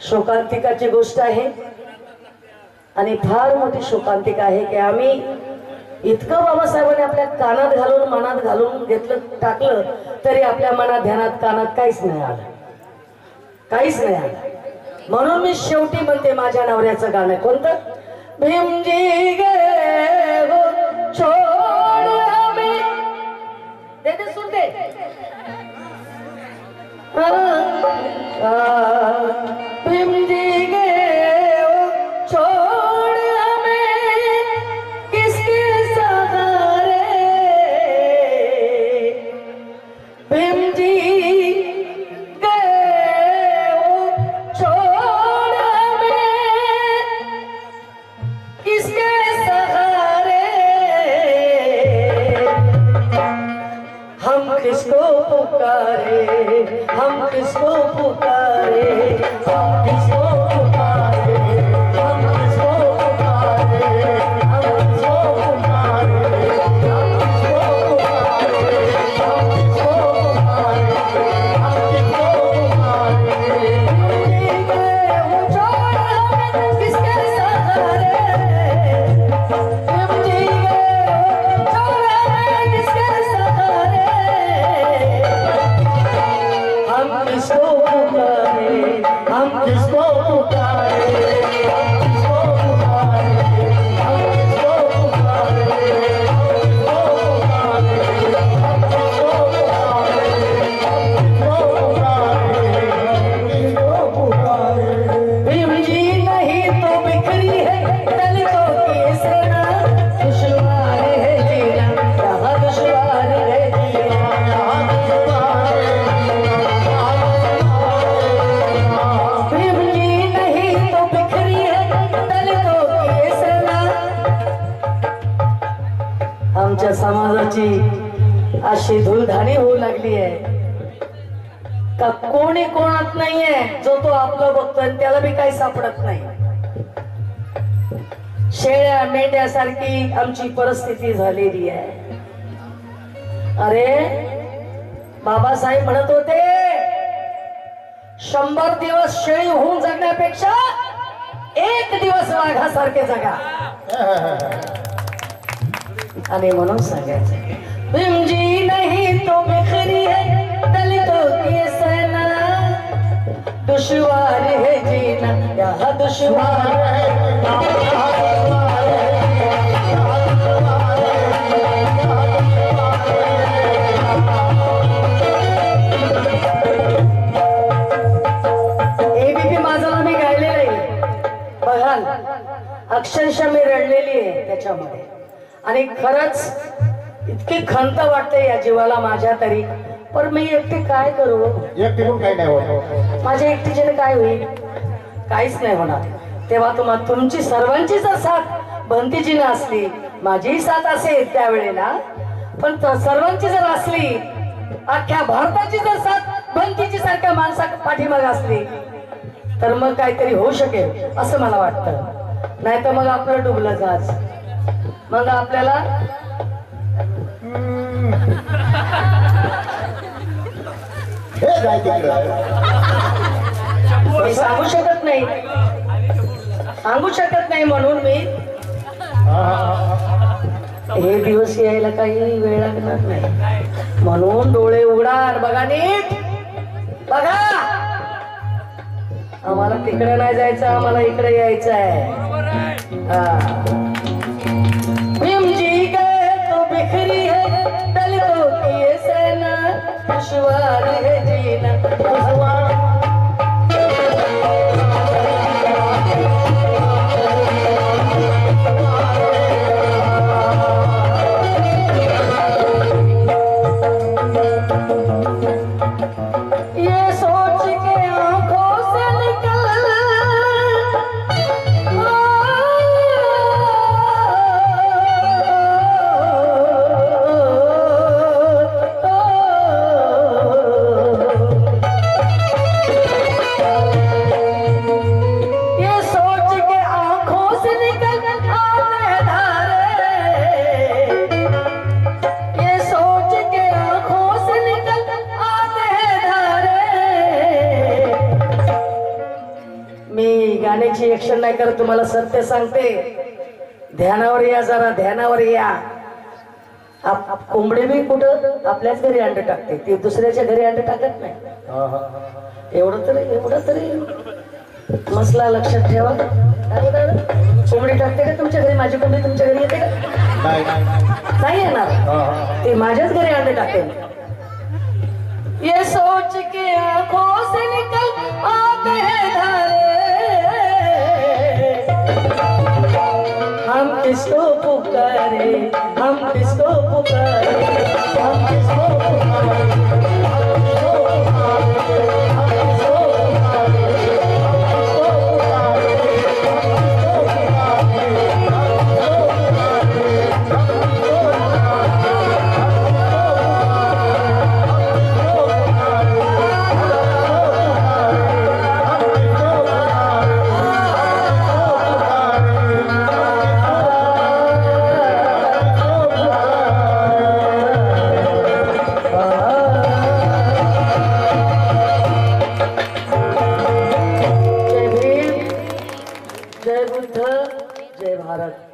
शोकांतिकाची गोष्ट आहे आणि फार मोठी शोकांतिका आहे की आम्ही इतकं बाबासाहेबांनी आपल्या कानात घालून मनात घालून घेतलं टाकलं तरी आपल्या मनात ध्यानात कानात काहीच नाही आलं, काहीच नाही आलं. म्हणून मी शेवटी म्हणते माझ्या नवऱ्याचं गाणं कोणतं? भीमजी गे हो छोड हमें दे दे सुन दे भीमजी गे हो छोड़ हमें किसके सहारे भीमजी गए हो छोड़ हमें किसके सहारे हम किसको पुकारे हम किसको पुकारे हम किसको पुकारे हम किसको पुकारे हम किसको पुकारे हम किसको पुकारे हम किसको पुकारे हम किसको पुकारे ठीक है वो छोड़ हमें किसके सहारे हम जी गए छोड़ हमें किसके सहारे हम किसको पुकारे हम किसको पुकारे हम किसको पुकारे हम किसको पुकारे हम किसको पुकारे भीम जी नहीं तो बिखरी है दलितों की सेना दुश्वार है जीना यहाँ दुश्वार है जीना यहाँ दुश्वार भीम जी नहीं तो बिखरी है दलितों की सेना. आमच्या समाजाची अशी धुळधाणी होऊ लागली आहे का कोणी कोणात नाहीये जो तो आपलं बघतो आणि त्याला बी काही सापडत नाही. शेळ्या मेंढ्यासारखी आमची परिस्थिती झालेली आहे. अरे बाबासाहेब म्हणत होते 100 दिवस शेळी होऊन जगण्यापेक्षा 1 दिवस वाघासारखे जगा. आणि म्हणून सांगायचं भीमजी नहीं तो बिखरी है दलितों की सेना दुश्वार है जीना यहाँ दुश्वार एबीपी माझा मी गायलेलं आहे बघाल अक्षरशः मी रडलेली आहे त्याच्यामध्ये. आणि खरंच इतकी खंत वाटते या जीवाला माझ्या तरी पण मी एकटी काय करू. एकटी पण काही नाही होत. माझ्या एकटीचे काय होईल काहीच नाही होणार. तेव्हा तुम्हाला तुमची सर्वांची जर साथ भंतीजीने असली माझीही साथ असेल त्यावेळेला पण सर्वांची जर असली अख्ख्या भारताची जर साथ भंतीजी सारख्या माणसा पाठीमाग असली तर मग काहीतरी होऊ शकेल असं मला वाटतं. नाही तर मग आपलं डुबलं जहाज मग आपल्याला हे जाय तिकडं. मी सांगू शकत नाही म्हणून मी हे दिवस यायला काही वेळ लागणार नाही म्हणून डोळे उघडा बघा नीट बघा. आम्हाला तिकडे नाही जायचं आम्हाला इकडे यायचं आहे. भीमजी गए तो बिखरी है दलितों की ये सेना दुश्वार है जीना दुश्वार ये सोच के आंखों से निकल ध्यानाची ऍक्शन नाही करत, तुम्हाला सत्य सांगते. ध्यानावर या, जरा ध्यानावर या. कोंबडी बी कुठं आपल्याच घरी अंडे टाकते, ती दुसऱ्याच्या घरी अंडे टाकत नाही. एवढं तरी मसला लक्षात ठेवा. काय दादा? कोंबडी टाकते का तुमच्या घरी? माझी कोंबडी तुमच्या घरी येते का? नाही येणार. ती माझ्याच घरी अंडे टाकेल. ये सोच के आंखों से निकल आते हैं धारे, हम किसको पुकारे, हम किसको पुकारे, हम किसको पुकारे, हम किसको पुकारे, हम किसको पुकारे, जय बुद्ध, जय भारत.